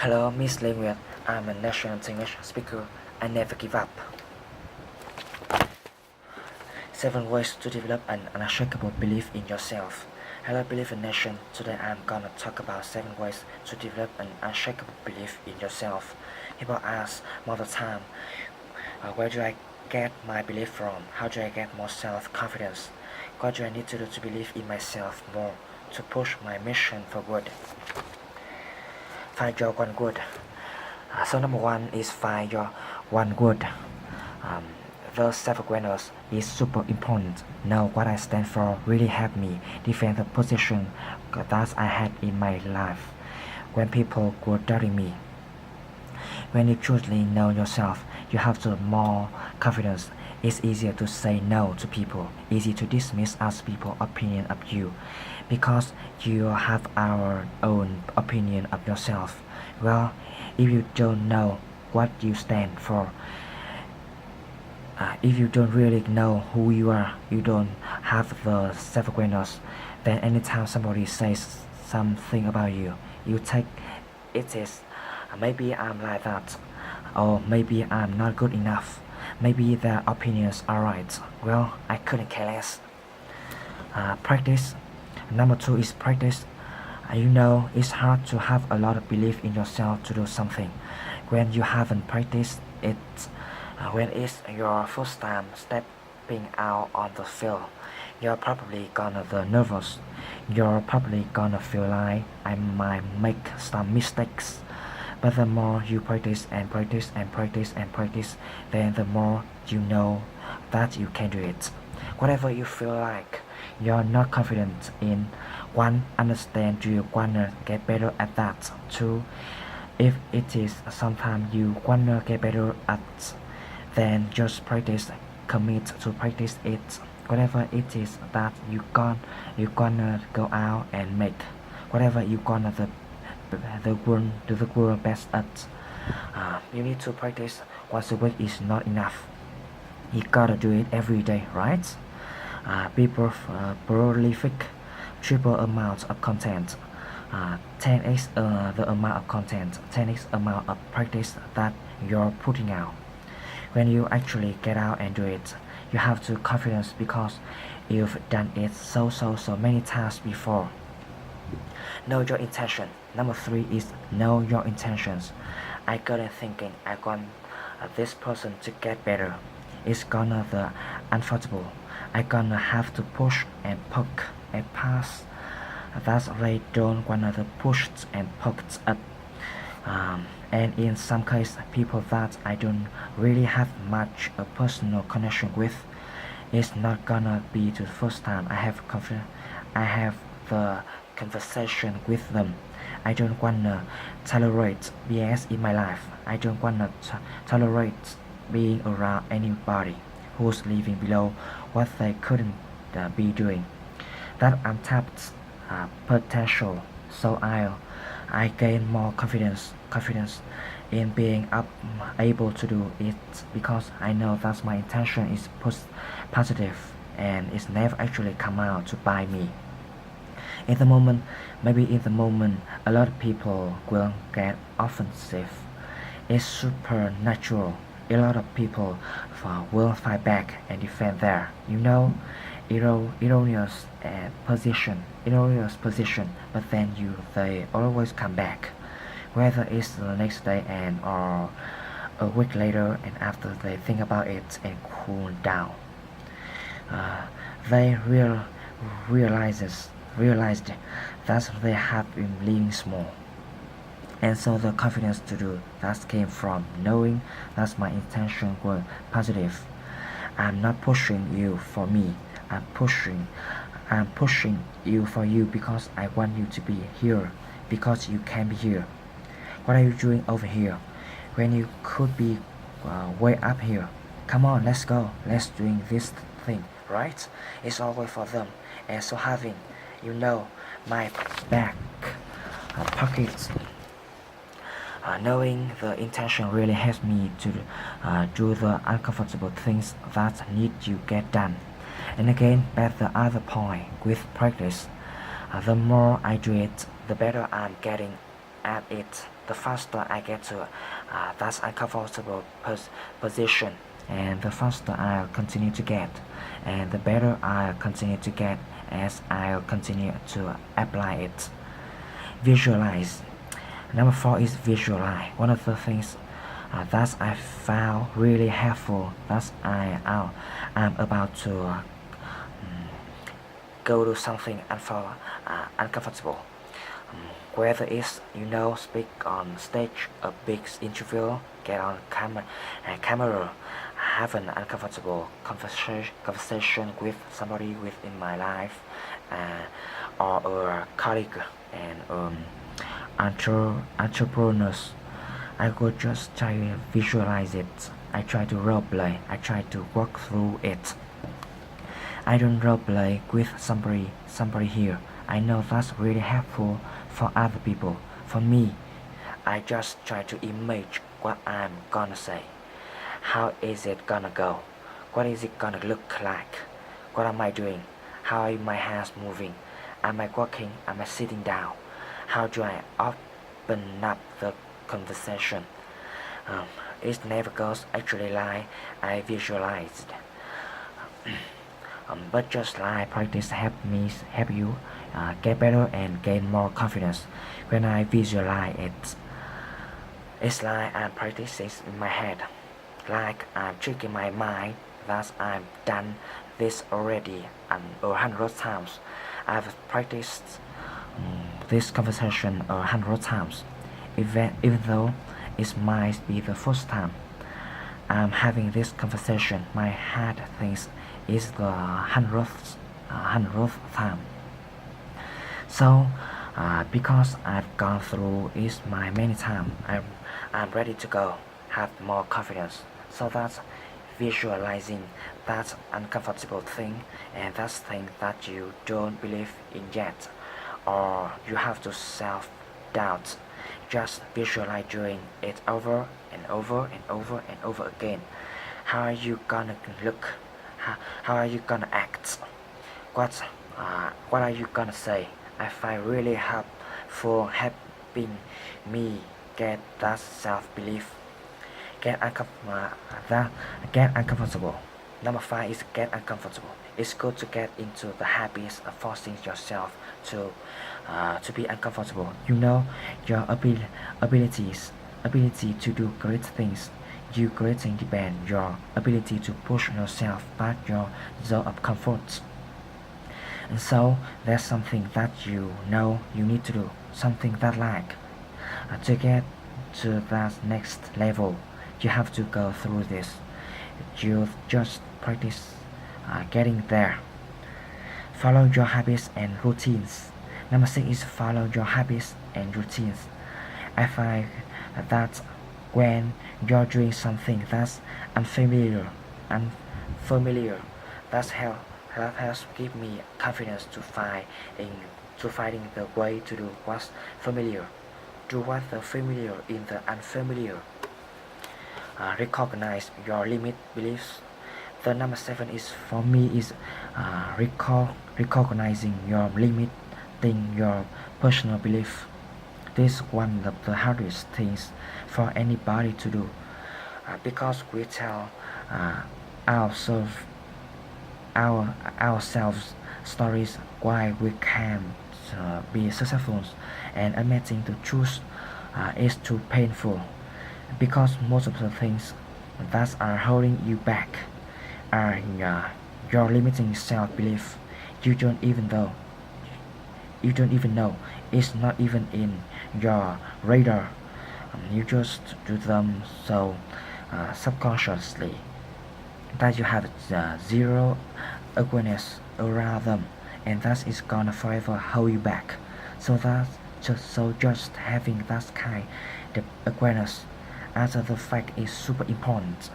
Hello, Miss Language. I'm a national English speaker. I never give up. 7 ways to develop an unshakable belief in yourself. Hello, Believe in Nation. Today I'm gonna talk about 7 ways to develop an unshakable belief in yourself. People ask all the time, where do I get my belief from? How do I get more self-confidence? What do I need to do to believe in myself more, to push my mission forward? Find your one word. So number one is find your one word. The self-awareness is super important. Know what I stand for really helped me defend the position that I had in my life when people were doubting me. When you truly know yourself, you have the more confidence. It's easier to say no to people, easy to dismiss other people's opinion of you, because you have our own opinion of yourself. Well, if you don't know what you stand for, if you don't really know who you are, you don't have the self-awareness, then anytime somebody says something about you, you take it is maybe I'm like that, or maybe I'm not good enough, maybe their opinions are right. Well, I couldn't care less. Practice. Number two is practice. It's hard to have a lot of belief in yourself to do something when you haven't practiced it. When it's your first time stepping out on the field, you're probably gonna be nervous. You're probably gonna feel like I might make some mistakes. But the more you practice and practice and practice and practice, then the more you know that you can do it. Whatever you feel like you're not confident in, one, understand you wanna get better at that. Two, if it is something you wanna get better at, then just practice, commit to practice it. Whatever it is that you gonna go out and make, whatever you gonna do the world best at. You need to practice. Once a week is not enough. You gotta do it every day, right? Be prolific, triple amount of content, 10x the amount of content, 10x amount of practice that you're putting out. When you actually get out and do it, you have to confidence because you've done it so many times before. Know your intention. Number three is know your intentions. I got it thinking I want this person to get better. It's gonna the unforgettable. I gonna have to push and poke and pass. That's they don't wanna the pushed and poked up. And in some cases, people that I don't really have much a personal connection with, it's not gonna be the first time I have the conversation with them. I don't wanna tolerate BS in my life. I don't wanna tolerate being around anybody who's living below what they couldn't be doing. That untapped potential. So I gain more confidence in being able to do it because I know that my intention is positive and it's never actually come out to buy me. In the moment, a lot of people will get offensive. It's supernatural. A lot of people will fight back and defend their, erroneous position, but then they always come back, whether it's the next day or a week later, and after they think about it and cool down, they realized that they have been living small. And so the confidence to do that came from knowing that my intention was positive. I'm not pushing you for me. I'm pushing you for you because I want you to be here, because you can be here. What are you doing over here when you could be way up here? Come on, let's go. Let's doing this thing, right? It's always for them. And so having, my back pockets. Knowing the intention really helps me to do the uncomfortable things that need to get done. And again, at the other point, with practice, the more I do it, the better I'm getting at it, the faster I get to that uncomfortable position, and the faster I'll continue to get, and the better I'll continue to get as I'll continue to apply it. Visualize. Number 4 is visualize. One of the things that I found really helpful that I'm about to go to something uncomfortable. Whether it's speak on stage, a big interview, get on camera, have an uncomfortable conversation with somebody within my life, or a colleague and entrepreneurs. I could just try to visualize it. I try to role play. I try to walk through it. I don't role play with somebody here. I know that's really helpful for other people. For me, I just try to imagine what I'm gonna say. How is it gonna go? What is it gonna look like? What am I doing? How are my hands moving? Am I walking? Am I sitting down? How do I open up the conversation? It never goes actually like I visualized. But just like practice help you get better and gain more confidence. When I visualize it, it's like I'm practicing in my head, like I'm tricking my mind that I've done this already 100 times. I've practiced this conversation 100 times, even though it might be the first time I'm having this conversation. My head thinks it's the hundredth time. So, because I've gone through it many times, I'm ready to go, have more confidence. So that's visualizing that uncomfortable thing and that thing that you don't believe in yet, or you have to self-doubt. Just visualize doing it over and over and over and over again. How are you gonna look? How are you gonna act? What are you gonna say? I find really helpful helping me get that self-belief, get uncomfortable. Number 5 is get uncomfortable. It's good to get into the habit of forcing yourself to be uncomfortable. You know your ability to do great things. Your great thing depend your ability to push yourself past your zone of comfort. And so there's something that you know you need to do, something that to get to that next level, you have to go through this. You just practice getting there. Follow your habits and routines. Number 6 is follow your habits and routines. I find that when you're doing something that's unfamiliar, that's that helps give me confidence to finding the way to do what's familiar. Do what the familiar in the unfamiliar. Recognize your limit beliefs. The number 7 is for me is recognizing your limiting your personal belief. This is one of the hardest things for anybody to do, because we tell ourselves ourselves stories why we can't be successful, and admitting to truth is too painful, because most of the things that are holding you back are your limiting self-belief. You don't even know it's not even in your radar. You just do them so subconsciously that you have zero awareness around them, and that is gonna forever hold you back. So just having that kind of awareness after the fact is super important.